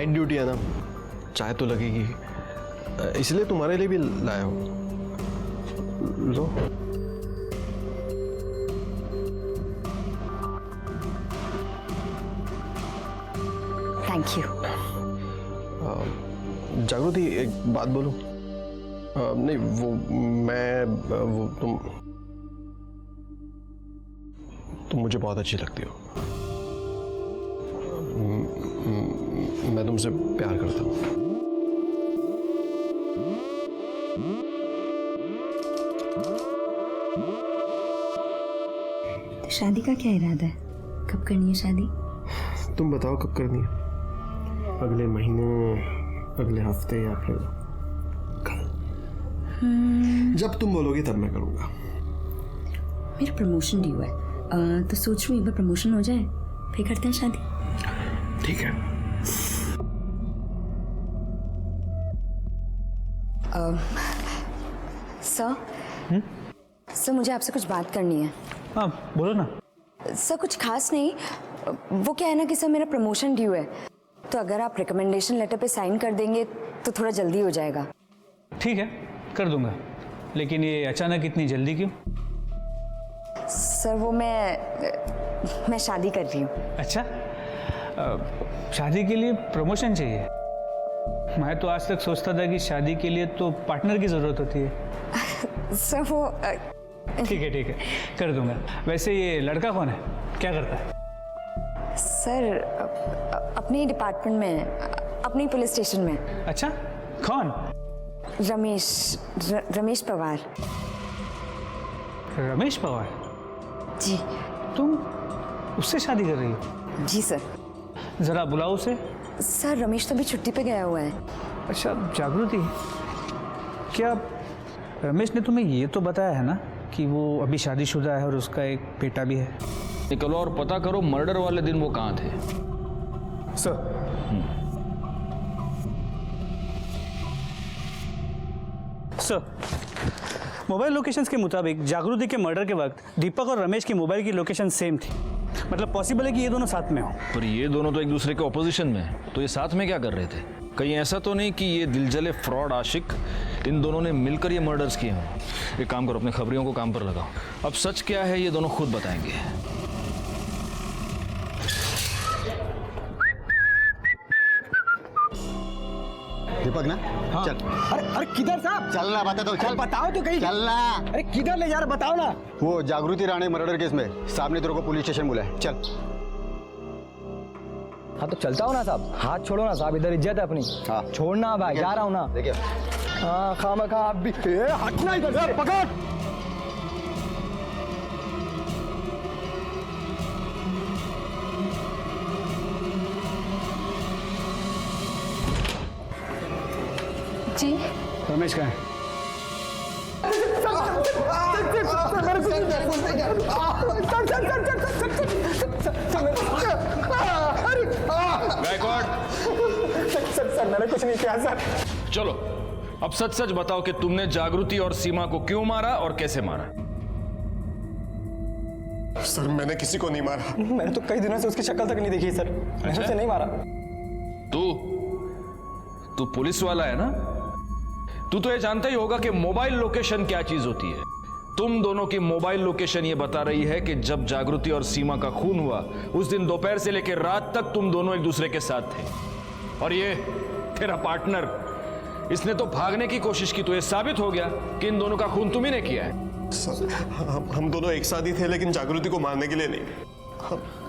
Night duty है ना, चाय तो लगेगी, इसलिए तुम्हारे लिए भी लाया हूँ। लो। Thank you. जागृति, एक बात बोलूं? नहीं, वो तुम मुझे बहुत अच्छी लगती हो। मैं तुमसे प्यार करता हूँ। तो शादी का क्या इरादा है? कब करनी है शादी? तुम बताओ कब करनी है? अगले महीने, अगले हफ्ते, या फिर कल? जब तुम बोलोगी तब मैं करूँगा। मेरा प्रमोशन ड्यू है, तो सोच रही हूँ एक बार प्रमोशन हो जाए फिर करते हैं शादी। ठीक है। सर मुझे आपसे कुछ बात करनी है। हाँ बोलो ना। सर कुछ खास नहीं, वो क्या है ना कि सर मेरा प्रमोशन ड्यू है, तो अगर आप रिकमेंडेशन लेटर पे साइन कर देंगे तो थोड़ा जल्दी हो जाएगा। ठीक है, कर दूंगा, लेकिन ये अचानक इतनी जल्दी क्यों? सर वो मैं शादी कर रही हूँ। अच्छा, शादी के लिए प्रमोशन चाहिए? मैं तो आज तक सोचता था कि शादी के लिए तो पार्टनर की ज़रूरत होती है। सर वो ठीक है, कर दूंगा। वैसे ये लड़का कौन है, क्या करता है? सर अपने डिपार्टमेंट में, अपनी पुलिस स्टेशन में। अच्छा, कौन? रमेश पवार। रमेश पवार? जी। तुम उससे शादी कर रही हो? जी सर। जरा बुलाओ उसे। सर रमेश तो अभी छुट्टी पे गया हुआ है। अच्छा जागृति, क्या रमेश ने तुम्हें ये तो बताया है ना कि वो अभी शादीशुदा है और उसका एक बेटा भी है? निकलो और पता करो मर्डर वाले दिन वो कहाँ थे। सर। सर, मोबाइल लोकेशंस के मुताबिक जागृति के मर्डर के वक्त दीपक और रमेश की मोबाइल की लोकेशन सेम थी। मतलब पॉसिबल है कि ये दोनों साथ में हो। पर ये दोनों तो एक दूसरे के ऑपोजिशन में हैं, तो ये साथ में क्या कर रहे थे? कहीं ऐसा तो नहीं कि ये दिलजले फ्रॉड आशिक इन दोनों ने मिलकर ये मर्डर्स किए हों? एक काम करो, अपने खबरियों को काम पर लगाओ। अब सच क्या है ये दोनों खुद बताएंगे। दीपक ना? हाँ। चल। अरे किधर साहब? चलना, बता दो। चल, बताओ तो कहीं। चलना। अरे किधर ले जा रहा, बताओ ना। वो जागृति राणे मर्डर केस में साहब ने तेरे को पुलिस स्टेशन बुलाया, चल। हाँ तो चलता हूँ ना साहब। हाथ छोड़ो ना साहब, इधर इज्जत है अपनी। हाँ छोड़ना भाई, जा रहा हूँ ना। देखिए हाँ खामखा आप भी हटना इधर से। पकड़। जी रमेश कहाँ है? सर मैंने कुछ नहीं किया सर। चलो अब सच सच बताओ कि तुमने जागृति और सीमा को क्यों मारा और कैसे मारा? सर मैंने किसी को नहीं मारा। मैंने तो कई दिनों से उसकी शक्ल तक नहीं देखी सर। मैंने उसे नहीं मारा। तू पुलिस वाला है ना? तू तो ये जानता ही होगा कि मोबाइल लोकेशन क्या चीज होती है। तुम दोनों की मोबाइल लोकेशन ये बता रही है कि जब जागृति और सीमा का खून हुआ उस दिन दोपहर से लेकर रात तक तुम दोनों एक दूसरे के साथ थे। और ये तेरा पार्टनर, इसने तो भागने की कोशिश की, तो ये साबित हो गया कि इन दोनों का खून तुम्ही ने किया है। सर हम दोनों एक साथ ही थे, लेकिन जागृति को मारने के लिए नहीं,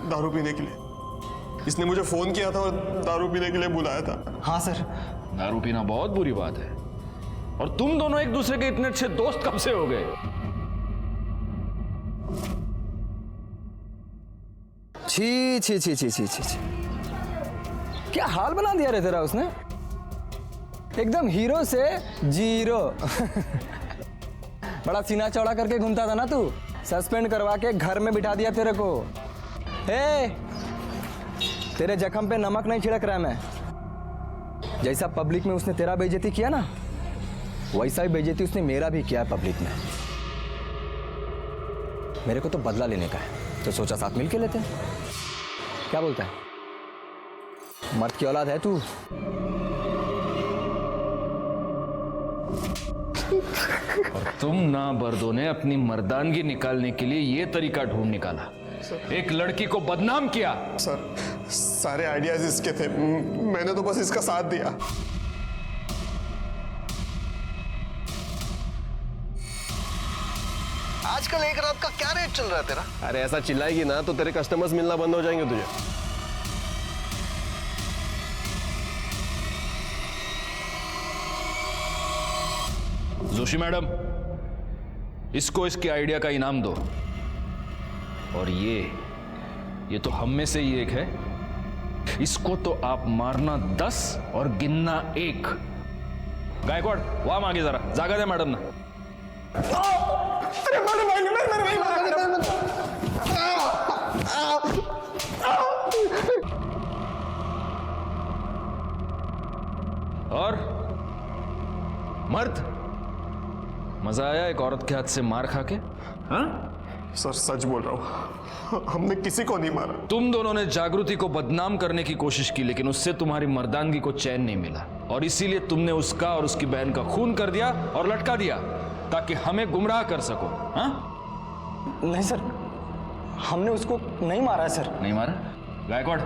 दारू पीने के लिए। इसने मुझे फोन किया था और दारू पीने के लिए बुलाया था। हाँ सर। दारू पीना बहुत बुरी बात है, और तुम दोनों एक दूसरे के इतने अच्छे दोस्त कब से हो गए? छी छी छी छी छी छी, क्या हाल बना दिया रे तेरा उसने। एकदम हीरो से जीरो। बड़ा सीना चौड़ा करके घूमता था ना तू, सस्पेंड करवा के घर में बिठा दिया तेरे को। हे, तेरे जख्म पे नमक नहीं छिड़क रहा मैं। जैसा पब्लिक में उसने तेरा बेइज्जती किया ना, वैसा ही बेइज्जती उसने मेरा भी किया है पब्लिक में। मेरे को तो बदला लेने का है, तो सोचा साथ मिल के लेते हैं। क्या बोलता है? मर्द की औलाद है तू। और तुम ना बर्दों ने अपनी मर्दानगी निकालने के लिए ये तरीका ढूंढ निकाला, एक लड़की को बदनाम किया। सर सारे आइडियाज इसके थे, मैंने तो बस इसका साथ दिया। आजकल एक रात का क्या रेट चल रहा है तेरा? अरे ऐसा चिल्लाएगी ना तो तेरे कस्टमर्स मिलना बंद हो जाएंगे तुझे। जोशी मैडम, इसको इसके आइडिया का इनाम दो। और ये तो हम में से ही एक है, इसको तो आप मारना 10 और गिनना 1। गायकवाड़ वहां मांगे जरा, जागा दे मैडम ना। और मर्द, मजा आया एक औरत के हाथ से मार खा के? हाँ सर सच बोल रहा हूं, हमने किसी को नहीं मारा। तुम दोनों ने जागृति को बदनाम करने की कोशिश की, लेकिन उससे तुम्हारी मर्दानगी को चैन नहीं मिला और इसीलिए तुमने उसका और उसकी बहन का खून कर दिया और लटका दिया ताकि हमें गुमराह कर सको। हाँ? नहीं सर, हमने उसको नहीं मारा है सर। नहीं मारा? गायकवाड़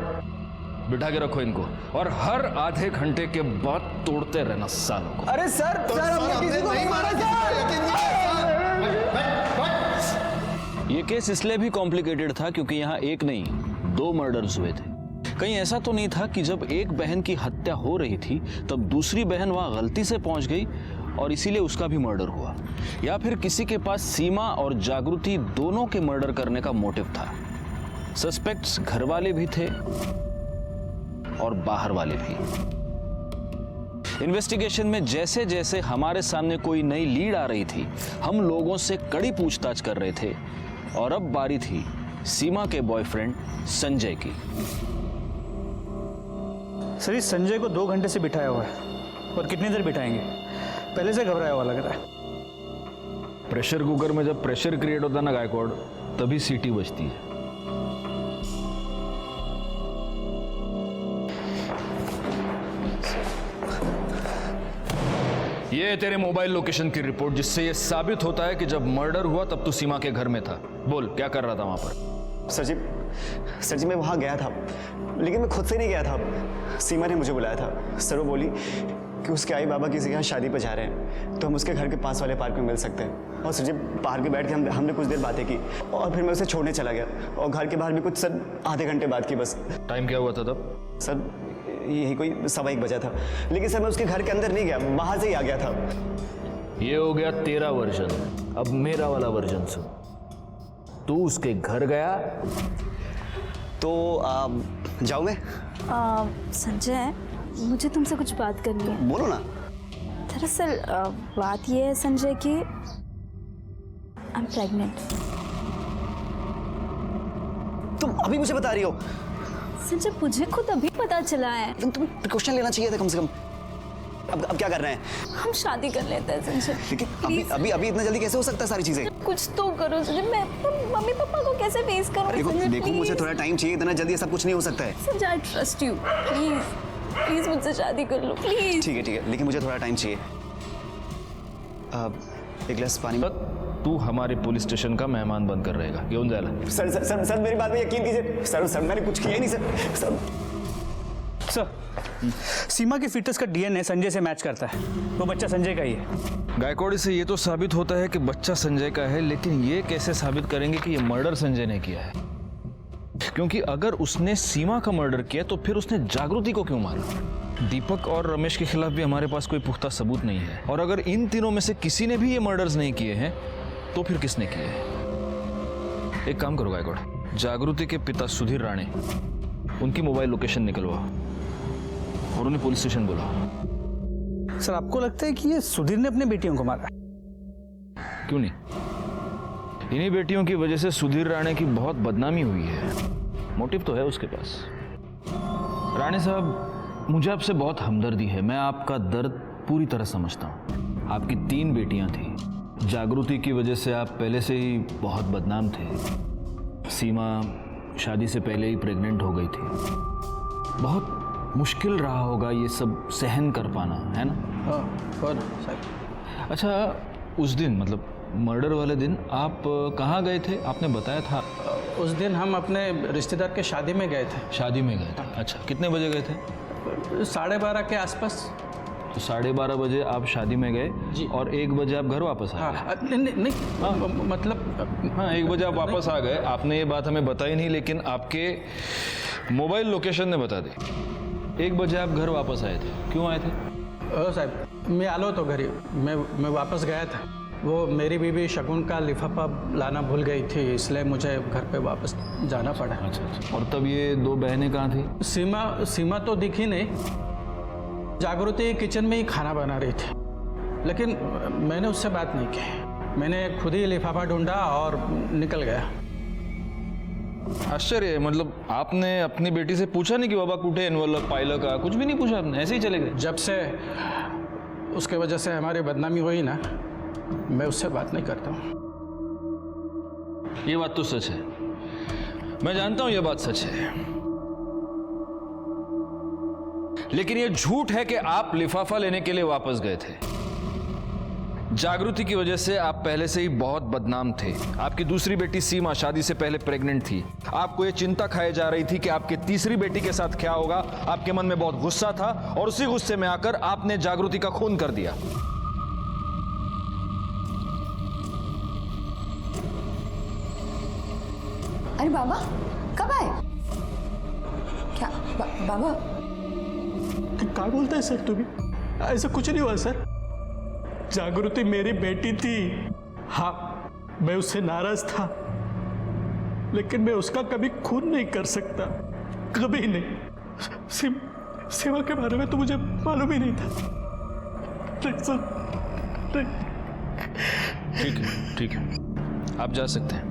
बिठा के रखो इनको और हर आधे घंटे के बाद तोड़ते रहना सालों को। अरे सर, हमने किसी को नहीं मारा सर। ये केस इसलिए भी कॉम्प्लिकेटेड था क्योंकि यहाँ एक नहीं 2 मर्डर्स हुए थे। कहीं ऐसा तो नहीं था कि जब एक बहन की हत्या हो रही थी तब दूसरी बहन वहां गलती से पहुंच गई और इसीलिए उसका भी मर्डर हुआ, या फिर किसी के पास सीमा और जागृति दोनों के मर्डर करने का मोटिव था। सस्पेक्ट्स घर वाले भी थे और बाहर वाले भी। इन्वेस्टिगेशन में जैसे जैसे हमारे सामने कोई नई लीड आ रही थी, हम लोगों से कड़ी पूछताछ कर रहे थे और अब बारी थी सीमा के बॉयफ्रेंड संजय की। सर इस संजय को 2 घंटे से बिठाया हुआ है और कितनी देर बिठाएंगे? पहले से घबराया हुआ लग रहा है। प्रेशर कुकर में जब प्रेशर क्रिएट होता है ना गायकवाड़, तभी सीटी बजती है। ये है तेरे मोबाइल लोकेशन की रिपोर्ट, जिससे ये साबित होता है कि जब मर्डर हुआ तब तू सीमा के घर में था। बोल क्या कर रहा था वहां पर? सर जी मैं वहाँ गया था, लेकिन मैं खुद से नहीं गया था। सीमा ने मुझे बुलाया था। सर वो बोली कि उसके आई बाबा किसी के यहाँ शादी पर जा रहे हैं, तो हम उसके घर के पास वाले पार्क में मिल सकते हैं। और सर जी पार्क में बैठ के हमने कुछ देर बातें की और फिर मैं उसे छोड़ने चला गया और घर के बाहर भी कुछ सर आधे घंटे बाद की बस। टाइम क्या हुआ था तब? सर यही कोई 1:15 बजा था, लेकिन सर मैं उसके घर के अंदर नहीं गया, बाहर से ही आ गया था। ये हो गया तेरा वर्जन, अब मेरा वाला वर्जन सुन। तू उसके घर गया तो जाऊँ मैं? संजय, मुझे तुमसे कुछ बात करनी है। बोलो ना। दरअसल बात ये है संजय कि आई एम प्रेग्नेंट। तुम अभी मुझे बता रही हो? संजय मुझे खुद अभी पता चला है। तुम्हें प्रिकॉशन लेना चाहिए था कम से कम। अब क्या कर रहे हैं? हम शादी कर लेते हैं संजय। लेकिन अभी इतना जल्दी कैसे हो सकता है सारी चीजें? कुछ तो करो संजय, मैं मम्मी पापा को कैसे फेस करूं? देखो मुझे थोड़ा टाइम चाहिए, इतना जल्दी सब कुछ नहीं हो सकता है। Sanjay I trust you, please मुझसे शादी कर लो प्लीज। ठीक है, लेकिन मुझे थोड़ा टाइम चाहिए। एक गिलास पानी। तू हमारे पुलिस स्टेशन का मेहमान बनकर रहेगा, क्यों जाला? सर मेरी बात में यकीन कीजिए। सर मैंने कुछ किया ही नहीं सर। सर सीमा के फीटस का डीएनए संजय से मैच करता है, वो बच्चा संजय का ही है। गायकवाड़ से ये तो साबित होता है कि बच्चा संजय का है, लेकिन ये कैसे साबित करेंगे कि ये मर्डर संजय ने किया है? क्योंकि अगर उसने सीमा का मर्डर किया तो फिर उसने जागृति को क्यों मारा? दीपक और रमेश के खिलाफ भी हमारे पास कोई पुख्ता सबूत नहीं है, और अगर इन तीनों में से किसी ने भी ये मर्डर्स नहीं किए हैं तो फिर किसने किए हैं? एक काम करो गायकवाड़, जागृति के पिता सुधीर राणे, उनकी मोबाइल लोकेशन निकलवा और उन्हें पुलिस स्टेशन बुलाओ। सर आपको लगता है कि ये सुधीर ने अपने बेटियों को मारा? क्यों नहीं, इन्हीं बेटियों की वजह से सुधीर राणे की बहुत बदनामी हुई है। मोटिव तो है उसके पास। राणे साहब, मुझे आपसे बहुत हमदर्दी है, मैं आपका दर्द पूरी तरह समझता हूँ। आपकी 3 बेटियां थी, जागृति की वजह से आप पहले से ही बहुत बदनाम थे। सीमा शादी से पहले ही प्रेग्नेंट हो गई थी। बहुत मुश्किल रहा होगा ये सब सहन कर पाना, है ना? हाँ हो ना साहब। अच्छा, उस दिन मतलब मर्डर वाले दिन आप कहाँ गए थे? आपने बताया था। उस दिन हम अपने रिश्तेदार के शादी में गए थे। शादी में गए थे? अच्छा, कितने बजे गए थे? 12:30 के आसपास। तो 12:30 बजे आप शादी में गए जी। और 1 बजे आप घर वापस आ गए? हाँ नहीं, मतलब हाँ, 1 बजे आप वापस आ गए। आपने ये बात हमें बताई नहीं, लेकिन आपके मोबाइल लोकेशन ने बता दी। 1 बजे आप घर वापस आए थे, क्यों आए थे? ओ साहब, मैं आलो तो घरी मैं वापस गया था। वो मेरी बीवी शगुन का लिफाफा लाना भूल गई थी, इसलिए मुझे घर पे वापस जाना पड़ा। अच्छा। और तब ये 2 बहनें कहाँ थी? सीमा तो दिखी नहीं। जागृति किचन में ही खाना बना रही थी, लेकिन मैंने उससे बात नहीं की। मैंने खुद ही लिफाफा ढूंढा और निकल गया। आश्चर्य है, मतलब आपने अपनी बेटी से पूछा नहीं कि बाबा कुठे एनवलप पाइलं का? कुछ भी नहीं पूछा आपने, ऐसे ही चले गए? जब से उसके वजह से हमारी बदनामी हुई ना, मैं उससे बात नहीं करता हूँ। ये बात तो सच है, मैं जानता हूं ये बात सच है, लेकिन ये झूठ है कि आप लिफाफा लेने के लिए वापस गए थे। जागृति की वजह से आप पहले से ही बहुत बदनाम थे। आपकी दूसरी बेटी सीमा शादी से पहले प्रेग्नेंट थी। आपको ये चिंता खाई जा रही थी कि आपकी तीसरी बेटी के साथ क्या होगा। आपके मन में बहुत गुस्सा था और उसी गुस्से में आकर आपने जागृति का खून कर दिया। अरे बाबा कब आए? क्या बाबा? क्या बोलते हैं सर तुम्हें? ऐसा कुछ नहीं हुआ सर। जागृति मेरी बेटी थी। हाँ, मैं उससे नाराज था, लेकिन मैं उसका कभी खून नहीं कर सकता, कभी नहीं। सेवा के बारे में तो मुझे मालूम ही नहीं था। नहीं सर, नहीं। ठीक है, आप जा सकते हैं।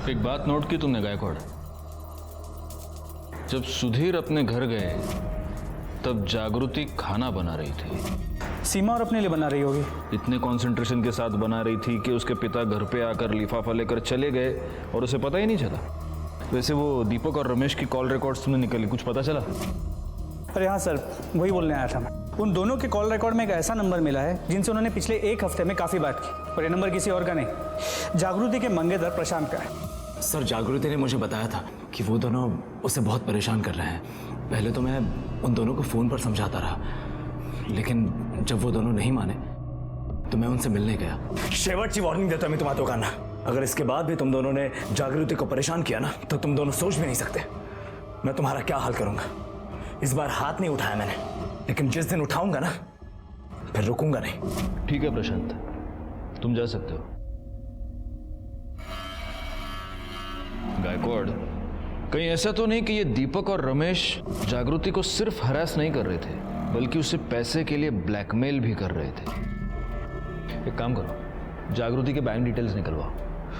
एक बात नोट की तुमने गायकवाड़? जब सुधीर अपने घर गए तब जागृति खाना बना रही थी। सीमा और अपने लिए बना रही होगी। इतने कंसंट्रेशन के साथ बना रही थी कि उसके पिता घर पे आकर लिफाफा लेकर चले गए और उसे पता ही नहीं चला। वैसे वो दीपक और रमेश की कॉल रिकॉर्ड्स तुमने निकाली, कुछ पता चला? अरे हाँ सर, वही बोलने आया था मैं। उन दोनों के कॉल रिकॉर्ड में एक ऐसा नंबर मिला है जिनसे उन्होंने पिछले 1 हफ्ते में काफ़ी बात की, और ये नंबर किसी और का नहीं, जागृति के मंगेतर प्रशांत का है। सर, जागृति ने मुझे बताया था कि वो दोनों उसे बहुत परेशान कर रहे हैं। पहले तो मैं उन दोनों को फ़ोन पर समझाता रहा, लेकिन जब वो दोनों नहीं माने तो मैं उनसे मिलने गया। शेवटची वार्निंग देता मैं तुम्हारा दोकाना, अगर इसके बाद भी तुम दोनों ने जागृति को परेशान किया ना, तो तुम दोनों सोच भी नहीं सकते मैं तुम्हारा क्या हाल करूंगा। इस बार हाथ नहीं उठाया मैंने, लेकिन जिस दिन उठाऊंगा ना, फिर रुकूंगा नहीं। ठीक है प्रशांत, तुम जा सकते हो। गायकवाड़, कहीं ऐसा तो नहीं कि ये दीपक और रमेश जागृति को सिर्फ हरास नहीं कर रहे थे, बल्कि उसे पैसे के लिए ब्लैकमेल भी कर रहे थे? एक काम करो, जागृति के बैंक डिटेल्स निकलवाओ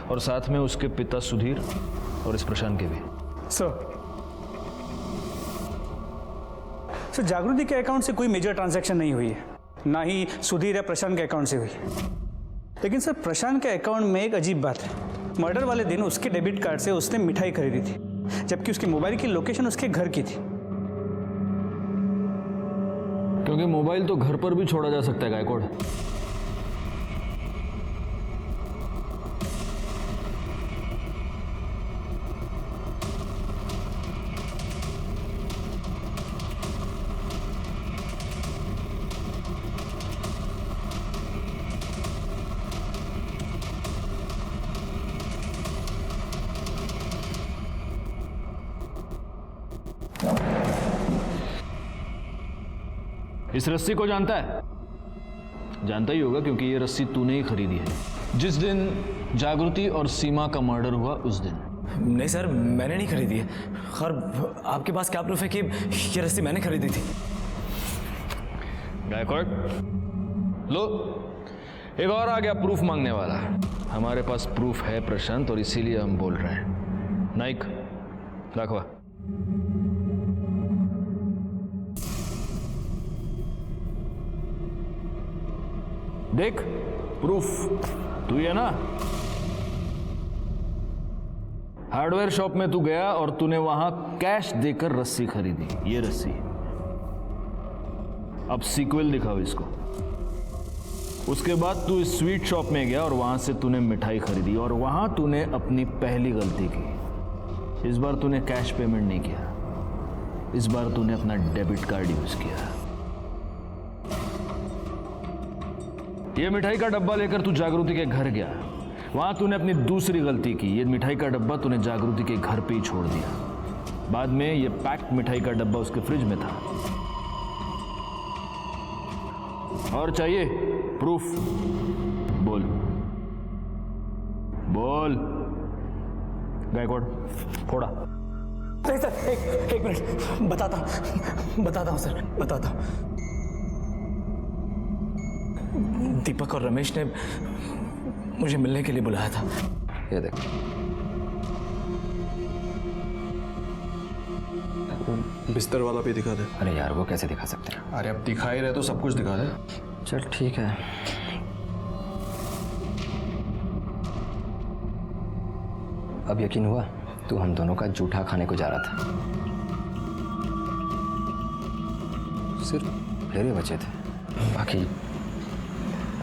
और साथ में उसके पिता सुधीर और इस प्रशांत के भी। सर, जागृति के अकाउंट से कोई मेजर ट्रांजैक्शन नहीं हुई है, ना ही सुधीर या प्रशांत के अकाउंट से हुई। लेकिन सर, प्रशांत के अकाउंट में एक अजीब बात है। मर्डर वाले दिन उसके डेबिट कार्ड से उसने मिठाई खरीदी थी, जबकि उसके मोबाइल की लोकेशन उसके घर की थी। क्योंकि मोबाइल तो घर पर भी छोड़ा जा सकता है गायकवाड़। इस रस्सी को जानता है? जानता ही होगा, क्योंकि ये रस्सी तूने ही खरीदी है जिस दिन जागृति और सीमा का मर्डर हुआ उस दिन। नहीं सर, मैंने नहीं खरीदी है। खैर, आपके पास क्या प्रूफ है कि ये रस्सी मैंने खरीदी थी? गायकवाड़, लो, एक और आ गया प्रूफ मांगने वाला। हमारे पास प्रूफ है प्रशांत, और इसीलिए हम बोल रहे हैं। नाइक, दाखवा। देख, प्रूफ तू ही है ना? हार्डवेयर शॉप में तू गया और तूने वहां कैश देकर रस्सी खरीदी, ये रस्सी। अब सीक्वल दिखाओ इसको। उसके बाद तू इस स्वीट शॉप में गया और वहां से तूने मिठाई खरीदी और वहां तूने अपनी पहली गलती की। इस बार तूने कैश पेमेंट नहीं किया, इस बार तूने अपना डेबिट कार्ड यूज किया। ये मिठाई का डब्बा लेकर तू जागृति के घर गया, वहां तूने अपनी दूसरी गलती की। ये मिठाई का डब्बा तूने जागृति के घर पे ही छोड़ दिया। बाद में ये पैक्ड मिठाई का डब्बा उसके फ्रिज में था। और चाहिए प्रूफ? बोल बोल। गायकवाड़ फोड़ा। नहीं सर, एक मिनट, बताता हूँ सर, बताता हूँ। दीपक और रमेश ने मुझे मिलने के लिए बुलाया था। ये देख, बिस्तर वाला भी दिखा दे। अरे यार वो कैसे दिखा सकते हैं? अरे अब दिखा ही रहे तो सब कुछ दिखा दे। चल ठीक है। अब यकीन हुआ तू हम दोनों का जूठा खाने को जा रहा था। सिर्फ फेरे बचे थे, बाकी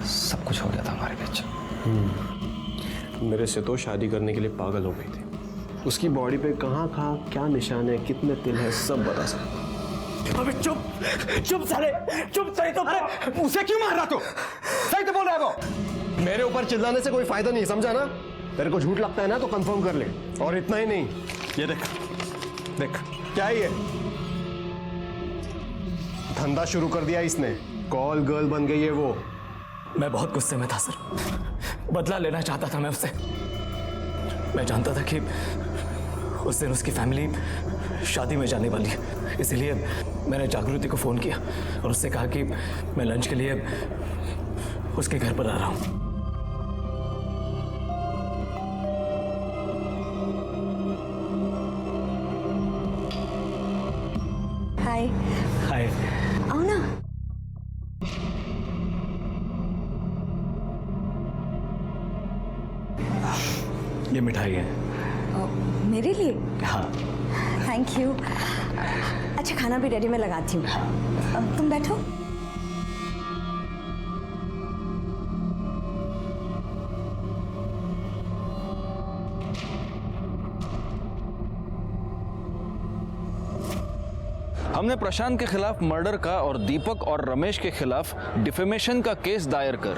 सब कुछ हो गया था हमारे बीच। मेरे से तो शादी करने के लिए पागल हो गई थी। उसकी बॉडी पे कहाँ क्या निशान है, कितने तिल है, सब बता सकता। अबे चुप साले, चुप। सही तो अरे उसे क्यों मार रहा तू? सही तो बोल रहा है वो। मेरे ऊपर चिल्लाने से कोई फायदा नहीं, समझा ना? तेरे को झूठ लगता है ना तो कंफर्म कर ले। और इतना ही नहीं, ये देख क्या है ये? धंधा शुरू कर दिया इसने, कॉल गर्ल बन गई है वो। मैं बहुत गुस्से में था सर, बदला लेना चाहता था मैं उससे। मैं जानता था कि उस दिन उसकी फैमिली शादी में जाने वाली है, इसलिए मैंने जागृति को फ़ोन किया और उससे कहा कि मैं लंच के लिए उसके घर पर आ रहा हूँ। हाय। हाय। आओ ना। ये मिठाई है। मेरे लिए? हाँ। Thank you. अच्छा खाना भी रेडी, मैं लगाती हूँ। तुम बैठो। हमने प्रशांत के खिलाफ मर्डर का और दीपक और रमेश के खिलाफ डिफेमेशन का केस दायर कर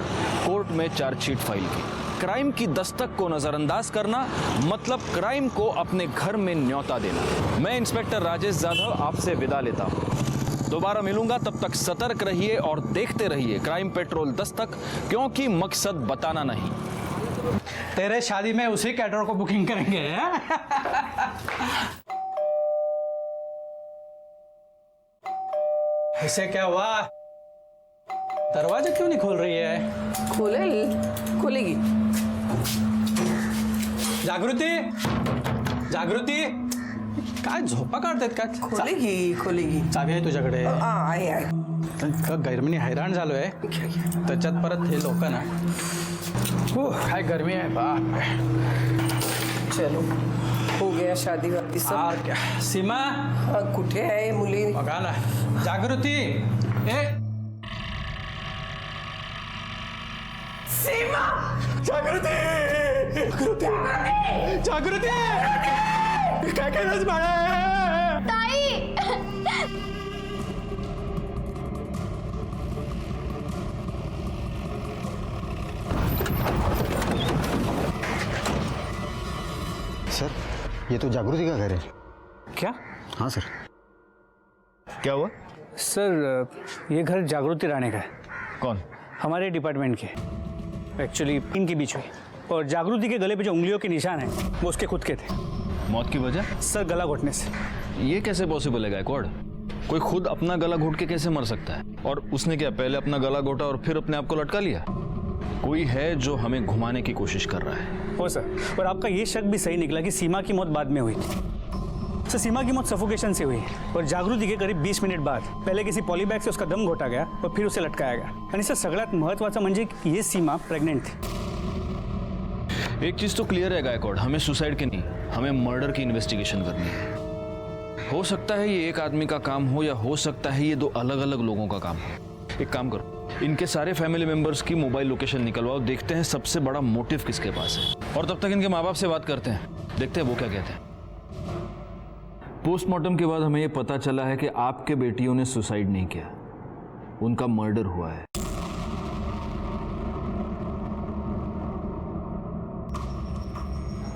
कोर्ट में चार्जशीट फाइल की। क्राइम की दस्तक को नजरअंदाज करना मतलब क्राइम को अपने घर में न्योता देना। मैं इंस्पेक्टर राजेश जाधव आपसे विदा लेता हूं। दोबारा मिलूंगा, तब तक सतर्क रहिए और देखते रहिए क्राइम पेट्रोल दस्तक, क्योंकि मकसद बताना नहीं। तेरे शादी में उसी कैटरर को बुकिंग करेंगे। इसे क्या हुआ? दरवाजा क्यों नहीं खोल रही है? खोलेगी। जागृती काय झोपा काढतात का? खोलेगी। चावी आहे तुझ्याकडे? आहे। गरमीने हैराण झालोय, त्याच्यात परत हे लोक ना, काय गरमी आहे बाप। चलो हो गया शादी वादी सब। सीमा कुठे आहे मुली? बघा ना। जागृती, ए सीमा! जागृती काय केलंस बाळा? सर ये तो जागृति का घर है। क्या? हाँ सर। क्या हुआ? सर ये घर जागृति राणे का है। कौन? हमारे डिपार्टमेंट के। एक्चुअली इनके बीच हुई, और जागृति के गले पे जो उंगलियों के निशान हैं वो उसके खुद के थे। मौत की वजह? सर गला घोटने से। ये कैसे पॉसिबल है गायकवाड़? कोई खुद अपना गला घोट के कैसे मर सकता है? और उसने क्या पहले अपना गला घोटा और फिर अपने आप को लटका लिया? कोई है जो हमें घुमाने की कोशिश कर रहा है। हो सर, और आपका ये शक भी सही निकला कि सीमा की मौत बाद में हुई थी। सर सीमा की मौत सफोकेशन से हुई और जागृति के करीब 20 मिनिट बाद पहले किसी पॉलीबैग से उसका दम घोटा गया और फिर उसे लटकाया गया। आणि सर सगळ्यात महत्त्वाचं म्हणजे की ये सीमा प्रेग्नेंट थी। एक चीज तो क्लियर है गायकवाड़, हमें सुसाइड की नहीं, हमें मर्डर की इन्वेस्टिगेशन करनी है। हो सकता है ये एक आदमी का काम हो या हो सकता है ये दो अलग अलग लोगों का काम हो। एक काम करो, इनके सारे फैमिली मेंबर्स की मोबाइल लोकेशन निकलवाओ, देखते हैं सबसे बड़ा मोटिव किसके पास है। और तब तक इनके माँ बाप से बात करते हैं, देखते हैं वो क्या कहते हैं। पोस्टमार्टम के बाद हमें ये पता चला है कि आपके बेटियों ने सुसाइड नहीं किया, उनका मर्डर हुआ है।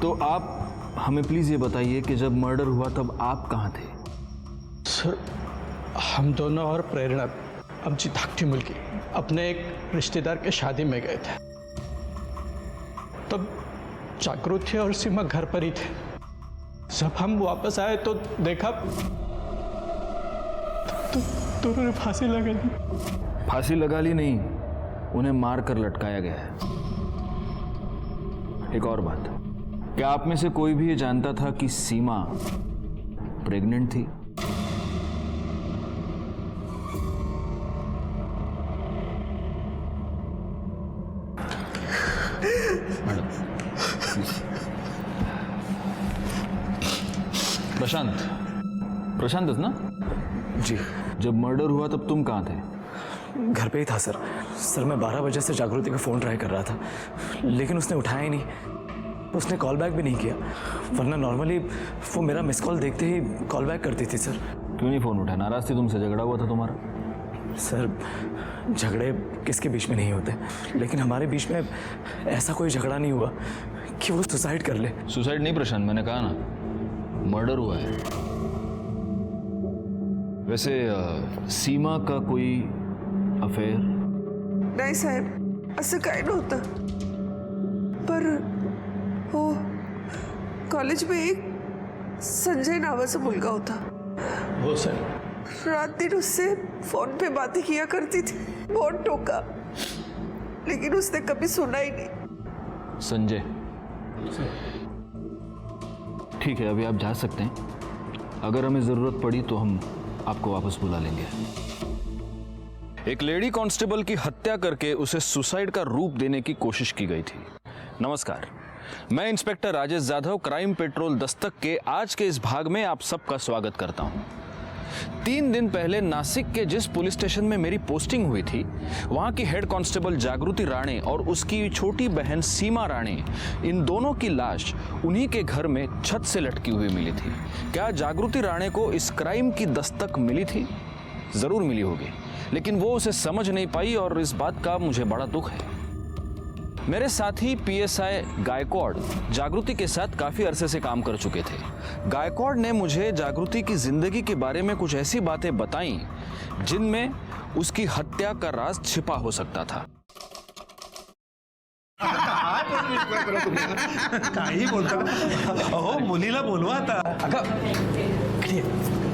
तो आप हमें प्लीज ये बताइए कि जब मर्डर हुआ तब आप कहाँ थे? सर हम दोनों और प्रेरणा आमची धाकटी मुलगी अपने एक रिश्तेदार के शादी में गए थे। तब जागृति और सीमा घर पर ही थे। जब हम वापस आए तो देखा तो दोनों ने फांसी लगा ली। फांसी लगा ली नहीं, उन्हें मार कर लटकाया गया है। एक और बात, क्या आप में से कोई भी ये जानता था कि सीमा प्रेग्नेंट थी? प्रशांत, प्रशांतच ना? जी। जब मर्डर हुआ तब तुम कहाँ थे? घर पे ही था सर। सर मैं 12 बजे से जागृति का फ़ोन ट्राई कर रहा था, लेकिन उसने उठाया ही नहीं। उसने कॉल बैक भी नहीं किया, वरना नॉर्मली वो मेरा मिस कॉल देखते ही कॉल बैक करती थी सर। क्यों नहीं फ़ोन उठाया? नाराज़ थी तुमसे? झगड़ा हुआ था तुम्हारा? सर झगड़े किसके बीच में नहीं होते, लेकिन हमारे बीच में ऐसा कोई झगड़ा नहीं हुआ कि वो सुसाइड कर ले। सुसाइड नहीं प्रशांत, मैंने कहा ना मर्डर हुआ है। वैसे सीमा का कोई अफेयर? नाही साहेब, असं काय नव्हतं, पर हो कॉलेज में एक संजय नावाचा मुलगा होता। हो सर। रात दिन उससे फोन पे बातें किया करती थी, बहुत टोका, लेकिन उसने कभी सुना ही नहीं। संजय, ठीक है, अभी आप जा सकते हैं। अगर हमें जरूरत पड़ी तो हम आपको वापस बुला लेंगे। एक लेडी कांस्टेबल की हत्या करके उसे सुसाइड का रूप देने की कोशिश की गई थी। नमस्कार, मैं inspector Rajesh Jadhav, crime petrol Dastak के आज के इस भाग में आप सबका स्वागत करता हूं। 3 दिन पहले नासिक के जिस पुलिस स्टेशन में मेरी पोस्टिंग हुई थी, वहां की हेड कांस्टेबल जागृति राणे और उसकी छोटी बहन सीमा राणे, इन दोनों की लाश उन्हीं के घर में छत से लटकी हुई मिली थी। क्या जागृति राणे को इस क्राइम की दस्तक मिली थी? जरूर मिली होगी, लेकिन वो उसे समझ नहीं पाई और इस बात का मुझे बड़ा दुख है। मेरे साथी पीएसआई गायकवाड़ जागृति के साथ काफी अरसे से काम कर चुके थे। गायकवाड़ ने मुझे जागृति की जिंदगी के बारे में कुछ ऐसी बातें बताई जिनमें उसकी हत्या का राज छिपा हो सकता था। काही बोलता अहो मुलीला बोलवा आता। अगं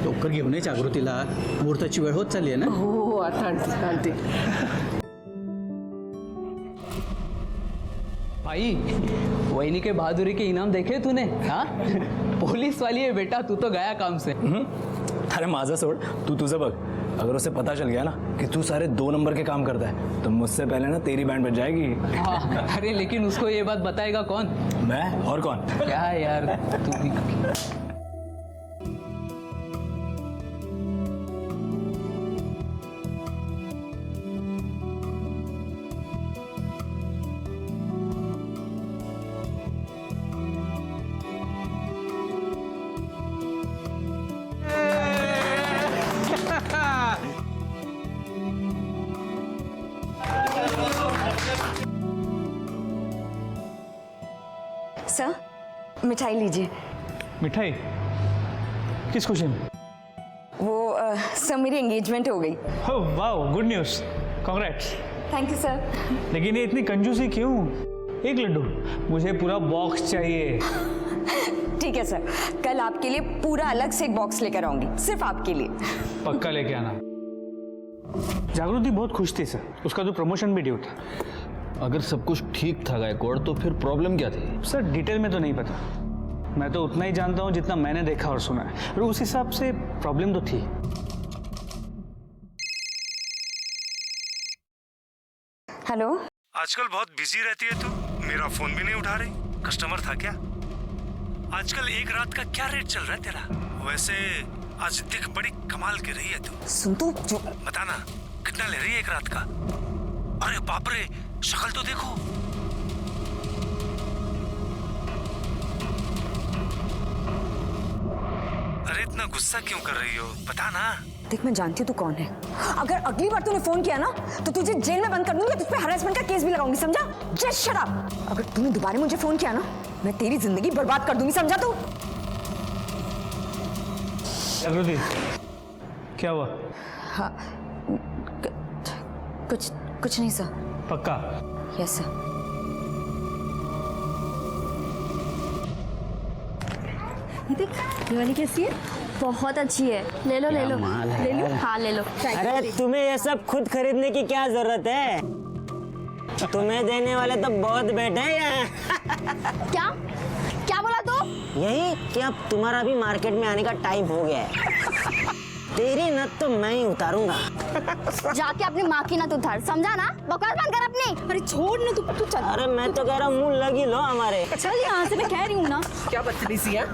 लवकर घेऊन ये जागृतीला, मुहूर्ताची वेळ होत चालली आहे ना। हो आता आणते। भाई वहीनी के बहादुरी के इनाम देखे तूने? हाँ पुलिस वाली है बेटा, तू तो गया काम से। अरे माझं सोड, तू तुझं बघ। अगर उसे पता चल गया ना कि तू सारे 2 नंबर के काम करता है तो मुझसे पहले ना तेरी बैंड बज जाएगी। हाँ, अरे लेकिन उसको ये बात बताएगा कौन? मैं और कौन? क्या यार तू भी। सर मिठाई लीजिए। मिठाई? किस खुशी में? वो सर मेरी एंगेजमेंट हो गई। हो wow, good news, congrats. Thank you sir. लेकिन ये इतनी कंजूसी क्यों? एक लड्डू, मुझे पूरा बॉक्स चाहिए। ठीक है सर, कल आपके लिए पूरा अलग से एक बॉक्स लेकर आऊंगी, सिर्फ आपके लिए। पक्का लेके आना। जागृति बहुत खुश थी सर, उसका तो प्रमोशन भी ड्यू था। अगर सब कुछ ठीक था गायकवाड़ तो फिर प्रॉब्लम क्या थी? सर डिटेल में तो नहीं पता, मैं तो उतना ही जानता हूँ जितना मैंने देखा और सुना है, और उस हिसाब से प्रॉब्लम तो थी। हेलो। आजकल बहुत बिजी रहती है तू, मेरा फोन भी नहीं उठा रही। कस्टमर था क्या? आजकल एक रात का क्या रेट चल रहा है तेरा? वैसे आज दिख बड़ी कमाल की रही है तू। सुन तू जो बता ना, कितना ले रही है एक रात का? अरे बाप रे, शक्ल तो देखो। अरे इतना गुस्सा क्यों कर रही हो, बता ना। देख, मैं जानती हूँ तू कौन है। अगर अगली बार तूने फोन किया ना तो तुझे जेल में बंद कर दूंगी, तुझ पे हरासमेंट का केस भी लगाऊंगी, समझा? Just shut up. अगर तूने दोबारा मुझे फोन किया ना, मैं तेरी जिंदगी बर्बाद कर दूंगी, समझा तू? जागृति, क्या हुआ? हाँ, कुछ नहीं सर। पक्का? Yes sir. ये वाली कैसी है? बहुत अच्छी है, ले लो ले लो ले लो। हाँ ले लो। अरे तुम्हें ये सब खुद खरीदने की क्या जरूरत है? तुम्हें देने वाले तो बहुत बैठे हैं यहाँ। क्या क्या बोला तू? यही कि अब तुम्हारा भी मार्केट में आने का टाइम हो गया है। तेरी नत तो मैं ही उतारूंगा। जाके अपनी माँ की नत उतार, समझा ना? बकवास बंद कर अपनी। अरे छोड़ ना तू चल। अरे मैं तो कह रहा हूँ मुंह लगी लो हमारे। चल यहाँ से, मैं कह रही हूँ ना। क्या बदतमीजी है?